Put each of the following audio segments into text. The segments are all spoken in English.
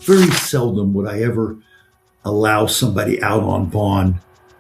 very seldom would I ever allow somebody out on bond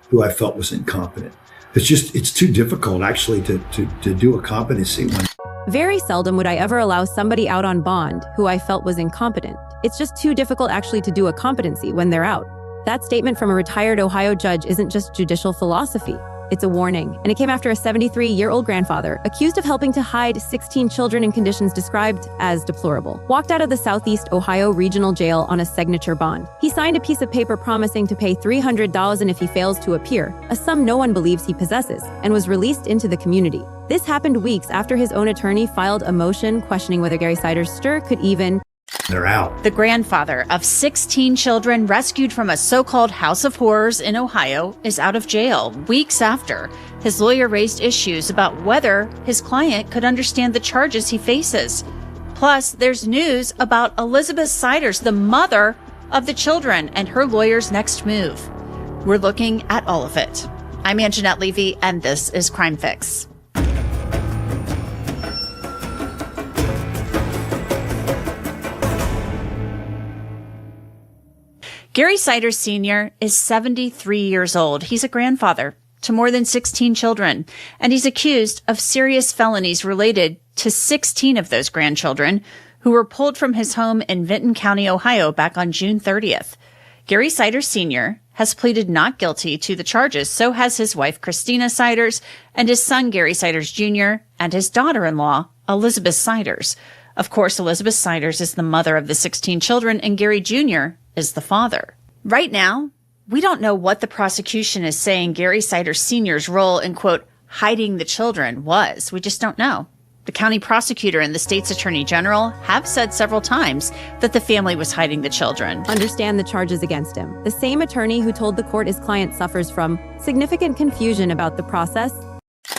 who I felt was incompetent. It's too difficult actually to do a competency when. Very seldom would I ever allow somebody out on bond who I felt was incompetent. It's just too difficult actually to do a competency when they're out. That statement from a retired Ohio judge isn't just judicial philosophy. It's a warning, and it came after a 73-year-old grandfather, accused of helping to hide 16 children in conditions described as deplorable, walked out of the Southeast Ohio Regional Jail on a signature bond. He signed a piece of paper promising to pay $300 and if he fails to appear, a sum no one believes he possesses, and was released into the community. This happened weeks after his own attorney filed a motion questioning whether Gary Sider's stir could even. They're out. The grandfather of 16 children rescued from a so-called house of horrors in Ohio is out of jail weeks after his lawyer raised issues about whether his client could understand the charges he faces. Plus, there's news about Elizabeth Siders, the mother of the children, and her lawyer's next move. We're looking at all of it. I'm Anjanette Levy, and this is Crime Fix. Gary Siders Sr. is 73 years old. He's a grandfather to more than 16 children, and he's accused of serious felonies related to 16 of those grandchildren who were pulled from his home in Vinton County, Ohio, back on June 30th. Gary Siders Sr. has pleaded not guilty to the charges. So has his wife, Christina Siders, and his son, Gary Siders Jr., and his daughter-in-law, Elizabeth Siders. Of course, Elizabeth Siders is the mother of the 16 children, and Gary Jr. is the father. Right now, we don't know what the prosecution is saying Gary Siders Sr.'s role in, quote, hiding the children was. We just don't know. The county prosecutor and the state's attorney general have said several times that the family was hiding the children. Understand the charges against him. The same attorney who told the court his client suffers from significant confusion about the process.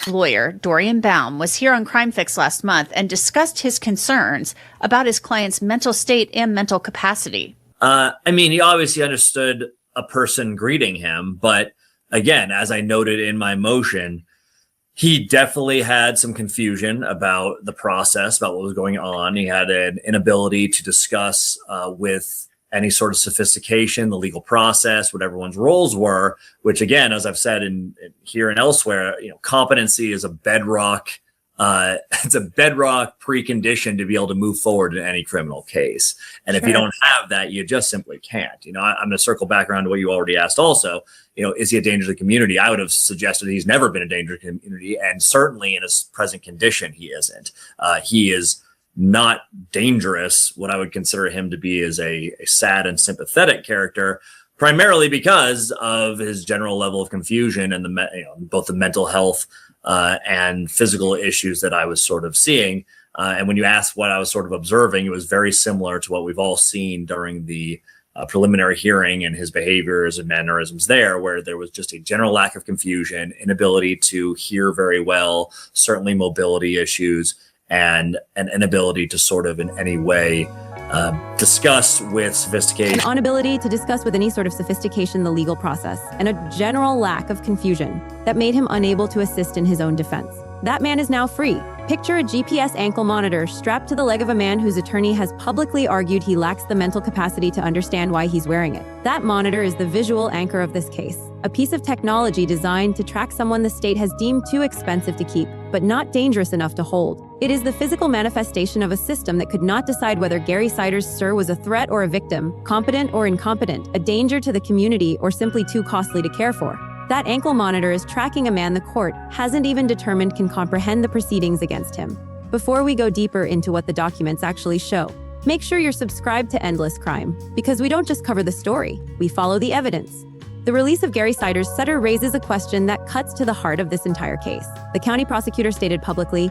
Lawyer Dorian Baum was here on Crime Fix last month and discussed his concerns about his client's mental state and mental capacity. He obviously understood a person greeting him, but again, as I noted in my motion, he definitely had some confusion about the process, about what was going on. He had an inability to discuss with any sort of sophistication the legal process, what everyone's roles were, which again, as I've said here and elsewhere, competency is a bedrock. It's a bedrock precondition to be able to move forward in any criminal case. And if you don't have that, you just simply can't. I'm going to circle back around to what you already asked also. Is he a danger to the community? I would have suggested he's never been a danger to the community. And certainly in his present condition, he isn't. He is not dangerous. What I would consider him to be is a sad and sympathetic character, primarily because of his general level of confusion and both the mental health and physical issues that I was sort of seeing. And when you ask what I was sort of observing, it was very similar to what we've all seen during the preliminary hearing and his behaviors and mannerisms there, where there was just a general lack of confusion, inability to hear very well, certainly mobility issues, and an inability to sort of in any way discuss with sophistication. An inability to discuss with any sort of sophistication the legal process, and a general lack of confusion that made him unable to assist in his own defense. That man is now free. Picture a GPS ankle monitor strapped to the leg of a man whose attorney has publicly argued he lacks the mental capacity to understand why he's wearing it. That monitor is the visual anchor of this case, a piece of technology designed to track someone the state has deemed too expensive to keep, but not dangerous enough to hold. It is the physical manifestation of a system that could not decide whether Gary Siders Sr. was a threat or a victim, competent or incompetent, a danger to the community, or simply too costly to care for. That ankle monitor is tracking a man the court hasn't even determined can comprehend the proceedings against him. Before we go deeper into what the documents actually show, make sure you're subscribed to Endless Crime, because we don't just cover the story, we follow the evidence. The release of Gary Siders Sr. raises a question that cuts to the heart of this entire case. The county prosecutor stated publicly,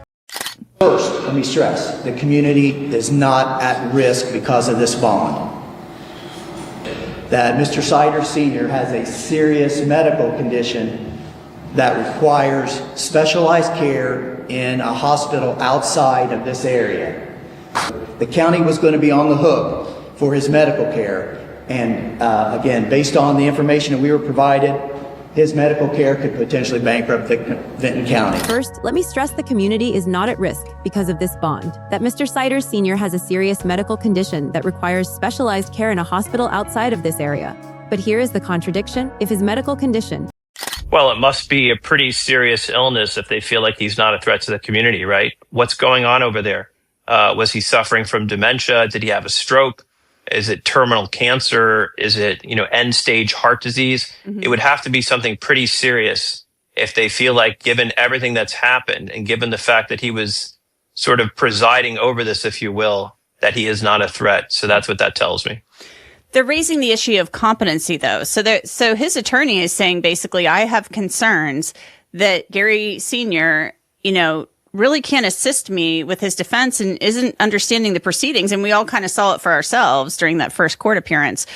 "First, let me stress, the community is not at risk because of this bond. That Mr. Siders Sr. has a serious medical condition that requires specialized care in a hospital outside of this area. The county was going to be on the hook for his medical care. And again, based on the information that we were provided, his medical care could potentially bankrupt Vinton County. First, let me stress the community is not at risk because of this bond, that Mr. Siders Sr. has a serious medical condition that requires specialized care in a hospital outside of this area. But here is the contradiction. If his medical condition... Well, it must be a pretty serious illness if they feel like he's not a threat to the community, right? What's going on over there? Was he suffering from dementia? Did he have a stroke? Is it terminal cancer? Is it, end stage heart disease? Mm-hmm. It would have to be something pretty serious if they feel like, given everything that's happened and given the fact that he was sort of presiding over this, if you will, that he is not a threat. So that's what that tells me. They're raising the issue of competency, though. So his attorney is saying, basically, I have concerns that Gary Sr., really can't assist me with his defense and isn't understanding the proceedings. And we all kind of saw it for ourselves during that first court appearance.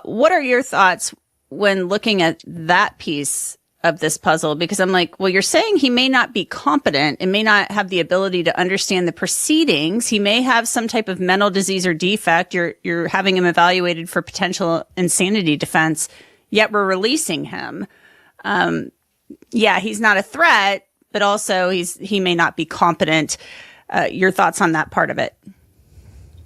What are your thoughts when looking at that piece of this puzzle? Because I'm like, well, you're saying he may not be competent and may not have the ability to understand the proceedings. He may have some type of mental disease or defect. You're having him evaluated for potential insanity defense, yet we're releasing him. He's not a threat, but also he may not be competent. Your thoughts on that part of it?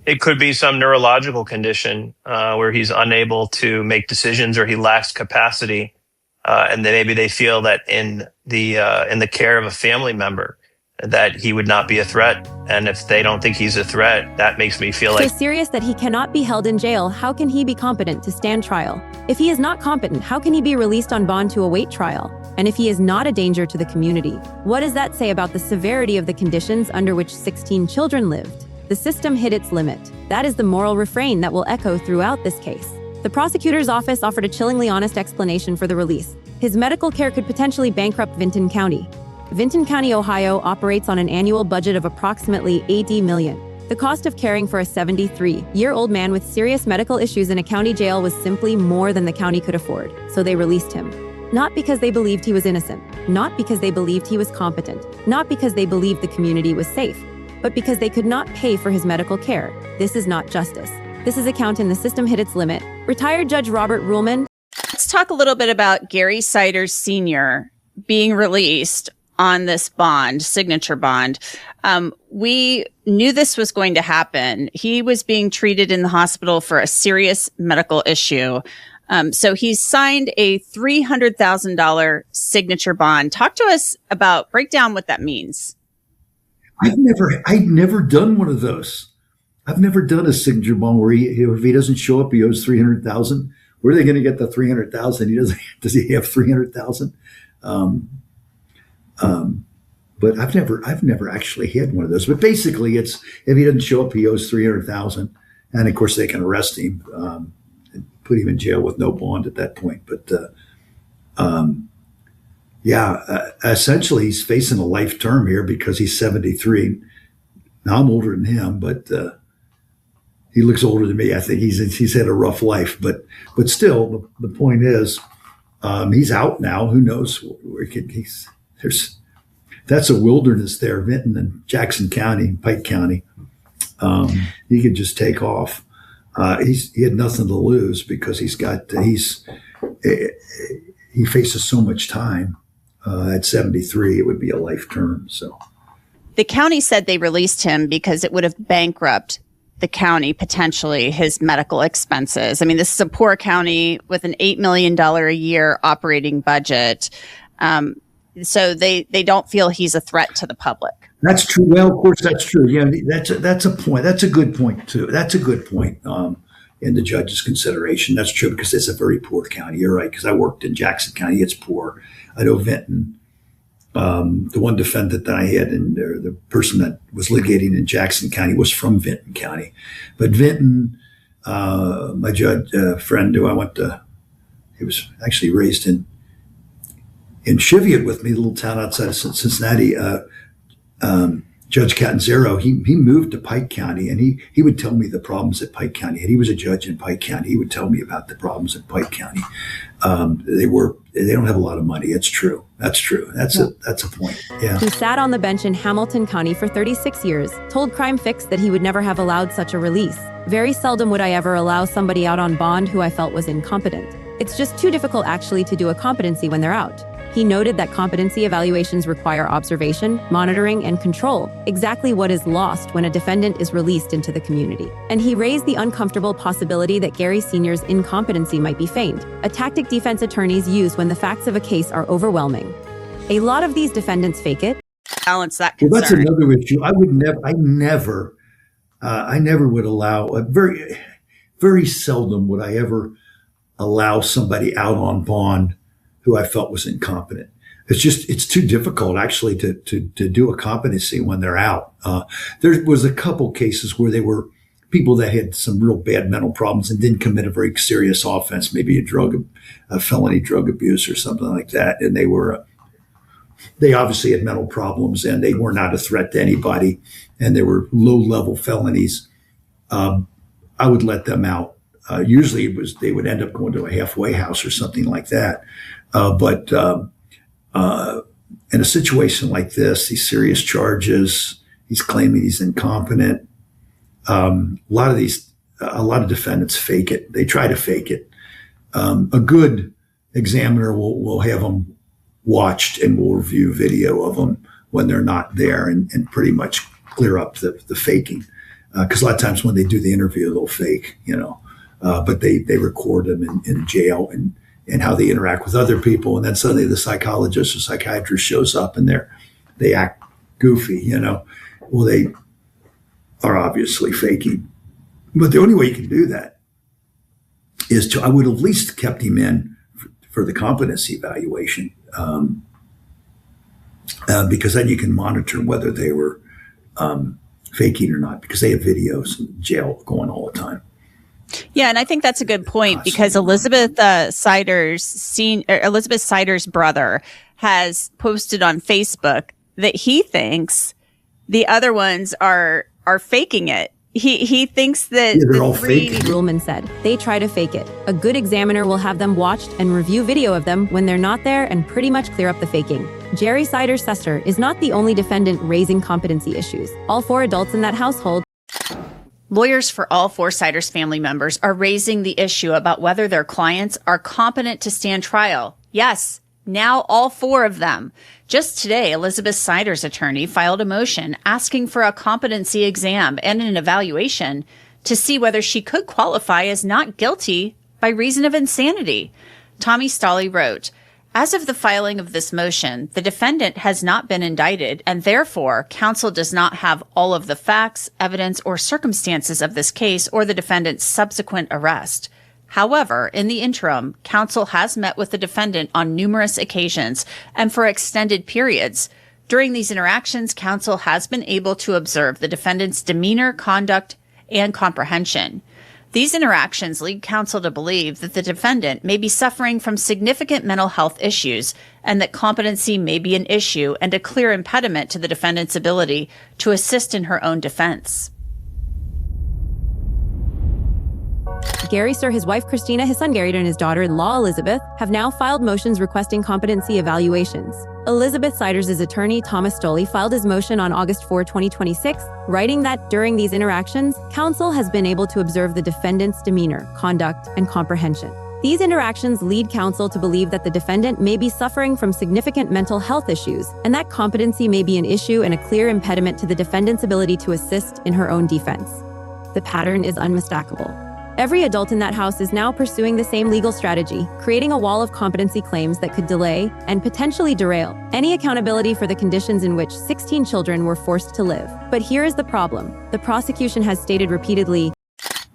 It could be some neurological condition where he's unable to make decisions or he lacks capacity. And then maybe they feel that in the care of a family member that he would not be a threat. And if they don't think he's a threat, that makes me feel like... So serious that he cannot be held in jail, how can he be competent to stand trial? If he is not competent, how can he be released on bond to await trial? And if he is not a danger to the community, what does that say about the severity of the conditions under which 16 children lived? The system hit its limit. That is the moral refrain that will echo throughout this case. The prosecutor's office offered a chillingly honest explanation for the release. His medical care could potentially bankrupt Vinton County. Vinton County, Ohio operates on an annual budget of approximately $80 million. The cost of caring for a 73-year-old man with serious medical issues in a county jail was simply more than the county could afford, so they released him. Not because they believed he was innocent, not because they believed he was competent, not because they believed the community was safe, but because they could not pay for his medical care. This is not justice. This is accounting the system hit its limit. Retired Judge Robert Ruhlman. Let's talk a little bit about Gary Siders Sr. being released on this bond, signature bond. We knew this was going to happen. He was being treated in the hospital for a serious medical issue. So he's signed a $300,000 signature bond. Talk to us about, break down what that means. I've never done one of those. I've never done a signature bond where if he doesn't show up, he owes $300,000. Where are they going to get the $300,000? Does he have $300,000? But I've never actually had one of those. But basically, it's if he doesn't show up, he owes $300,000, and of course they can arrest him and put him in jail with no bond at that point. But essentially, he's facing a life term here because he's 73. Now I'm older than him, but he looks older than me. I think he's had a rough life, but still, the point is, he's out now. Who knows where that's a wilderness there, Vinton and Jackson County, Pike County. He could just take off. He had nothing to lose because he faces so much time. At 73, it would be a life term. So the county said they released him because it would have bankrupted the county, potentially his medical expenses. I mean, this is a poor county with an $8 million a year operating budget. So they don't feel he's a threat to the public. That's true. Well, of course, that's true. Yeah, that's a point. That's a good point too. That's a good point in the judge's consideration. That's true because it's a very poor county. You're right, because I worked in Jackson County. It's poor. I know Vinton. The one defendant that I had, and the person that was litigating in Jackson County was from Vinton County. But Vinton, my judge friend who I went to, he was actually raised in Cheviot with me, a little town outside of Cincinnati. Judge Catanzaro, he moved to Pike County, and he would tell me the problems at Pike County. And he was a judge in Pike County. He would tell me about the problems at Pike County. They don't have a lot of money. It's true. That's true. That's a point. Yeah. He sat on the bench in Hamilton County for 36 years, told Cryme Fix that he would never have allowed such a release. Very seldom would I ever allow somebody out on bond who I felt was incompetent. It's just too difficult actually to do a competency when they're out. He noted that competency evaluations require observation, monitoring, and control, exactly what is lost when a defendant is released into the community. And he raised the uncomfortable possibility that Gary Sr.'s incompetency might be feigned, a tactic defense attorneys use when the facts of a case are overwhelming. A lot of these defendants fake it. Balance that Well, concern. that's another issue. I never would allow very seldom would I ever allow somebody out on bond who I felt was incompetent. It's too difficult actually to do a competency when they're out. There was a couple cases where they were people that had some real bad mental problems and didn't commit a very serious offense, maybe a felony drug abuse or something like that. And they obviously had mental problems and they were not a threat to anybody. And they were low-level felonies. I would let them out. Usually they would end up going to a halfway house or something like that. But in a situation like this, these serious charges, he's claiming he's incompetent. A lot of defendants fake it. They try to fake it. A good examiner will have them watched and will review video of them when they're not there and pretty much clear up the faking. Because a lot of times when they do the interview, they'll fake, but they record them in jail and how they interact with other people. And then suddenly the psychologist or psychiatrist shows up and they act goofy, Well, they are obviously faking. But the only way you can do that is I would have at least kept him in for the competency evaluation, because then you can monitor whether they were faking or not, because they have videos in jail going all the time. Yeah, and I think that's a good point because Elizabeth Sider's brother has posted on Facebook that he thinks the other ones are faking it. He thinks that they're all faking. Ruhlman said they try to fake it. A good examiner will have them watched and review video of them when they're not there and pretty much clear up the faking. Jerry Sider's sister is not the only defendant raising competency issues. All 4 adults in that household. Lawyers for all 4 Siders family members are raising the issue about whether their clients are competent to stand trial. Yes, now all 4 of them. Just today, Elizabeth Sider's attorney filed a motion asking for a competency exam and an evaluation to see whether she could qualify as not guilty by reason of insanity. Tommy Stolley wrote, "As of the filing of this motion, the defendant has not been indicted, and therefore, counsel does not have all of the facts, evidence, or circumstances of this case or the defendant's subsequent arrest. However, in the interim, counsel has met with the defendant on numerous occasions and for extended periods. During these interactions, counsel has been able to observe the defendant's demeanor, conduct, and comprehension. These interactions lead counsel to believe that the defendant may be suffering from significant mental health issues and that competency may be an issue and a clear impediment to the defendant's ability to assist in her own defense." Gary Sir, his wife Christina, his son Gary, and his daughter-in-law Elizabeth have now filed motions requesting competency evaluations. Elizabeth Siders' attorney Thomas Stolley filed his motion on August 4, 2026, writing that during these interactions, counsel has been able to observe the defendant's demeanor, conduct, and comprehension. These interactions lead counsel to believe that the defendant may be suffering from significant mental health issues and that competency may be an issue and a clear impediment to the defendant's ability to assist in her own defense. The pattern is unmistakable. Every adult in that house is now pursuing the same legal strategy, creating a wall of competency claims that could delay and potentially derail any accountability for the conditions in which 16 children were forced to live. But here is the problem. The prosecution has stated repeatedly,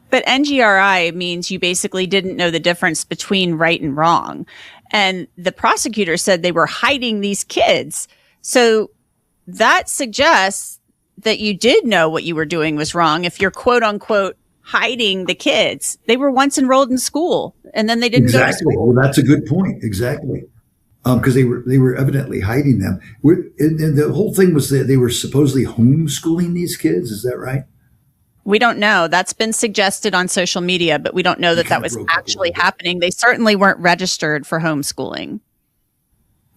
but NGRI means you basically didn't know the difference between right and wrong. And the prosecutor said they were hiding these kids. So that suggests that you did know what you were doing was wrong if you're quote unquote hiding the kids. They were once enrolled in school and then they didn't go to school. Well, that's a good point. Exactly. Because they were evidently hiding them. And the whole thing was that they were supposedly homeschooling these kids. Is that right? We don't know. That's been suggested on social media, but we don't know that was actually happening. They certainly weren't registered for homeschooling.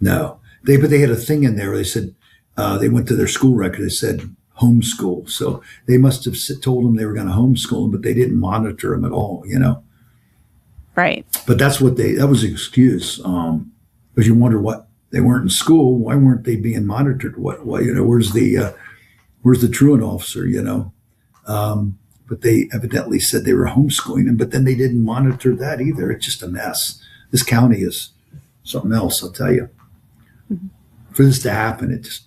No. But they had a thing in there where they said, they went to their school record. They said homeschool. So they must have told them they were going to homeschool them, but they didn't monitor them at all, Right. But that was the excuse. Because you wonder what they weren't in school. Why weren't they being monitored? Where's the truant officer, but they evidently said they were homeschooling them, but then they didn't monitor that either. It's just a mess. This county is something else, I'll tell you. Mm-hmm. For this to happen, it's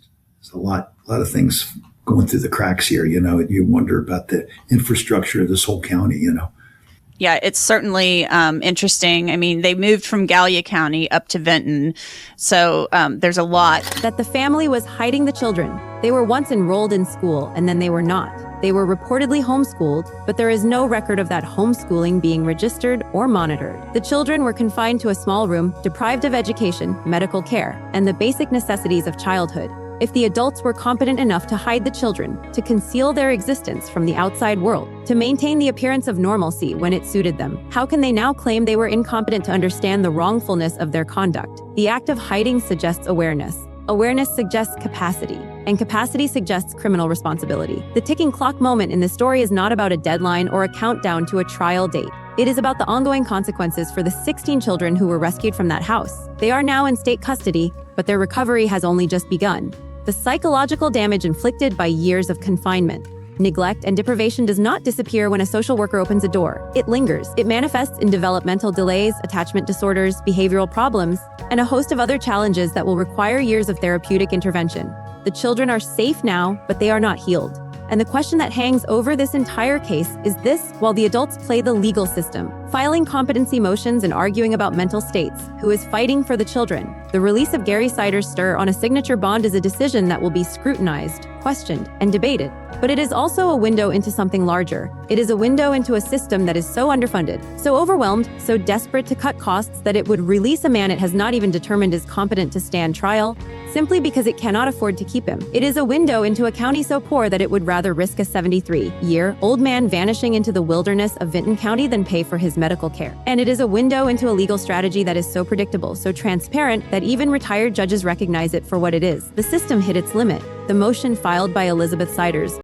a lot of things going through the cracks here, you wonder about the infrastructure of this whole county, Yeah, it's certainly interesting. I mean, they moved from Gallia County up to Vinton. So there's a lot. That the family was hiding the children. They were once enrolled in school and then they were not. They were reportedly homeschooled, but there is no record of that homeschooling being registered or monitored. The children were confined to a small room, deprived of education, medical care, and the basic necessities of childhood. If the adults were competent enough to hide the children, to conceal their existence from the outside world, to maintain the appearance of normalcy when it suited them, how can they now claim they were incompetent to understand the wrongfulness of their conduct? The act of hiding suggests awareness. Awareness suggests capacity, and capacity suggests criminal responsibility. The ticking clock moment in this story is not about a deadline or a countdown to a trial date. It is about the ongoing consequences for the 16 children who were rescued from that house. They are now in state custody, but their recovery has only just begun. The psychological damage inflicted by years of confinement, neglect, and deprivation does not disappear when a social worker opens a door. It lingers. It manifests in developmental delays, attachment disorders, behavioral problems, and a host of other challenges that will require years of therapeutic intervention. The children are safe now, but they are not healed. And the question that hangs over this entire case is this: while the adults play the legal system, filing competency motions and arguing about mental states, who is fighting for the children? The release of Gary Sider's stir on a signature bond is a decision that will be scrutinized, questioned, and debated. But it is also a window into something larger. It is a window into a system that is so underfunded, so overwhelmed, so desperate to cut costs that it would release a man it has not even determined is competent to stand trial, simply because it cannot afford to keep him. It is a window into a county so poor that it would rather risk a 73-year-old man vanishing into the wilderness of Vinton County than pay for his medical care. And it is a window into a legal strategy that is so predictable, so transparent, that even retired judges recognize it for what it is. The system hit its limit. The motion filed by Elizabeth Siders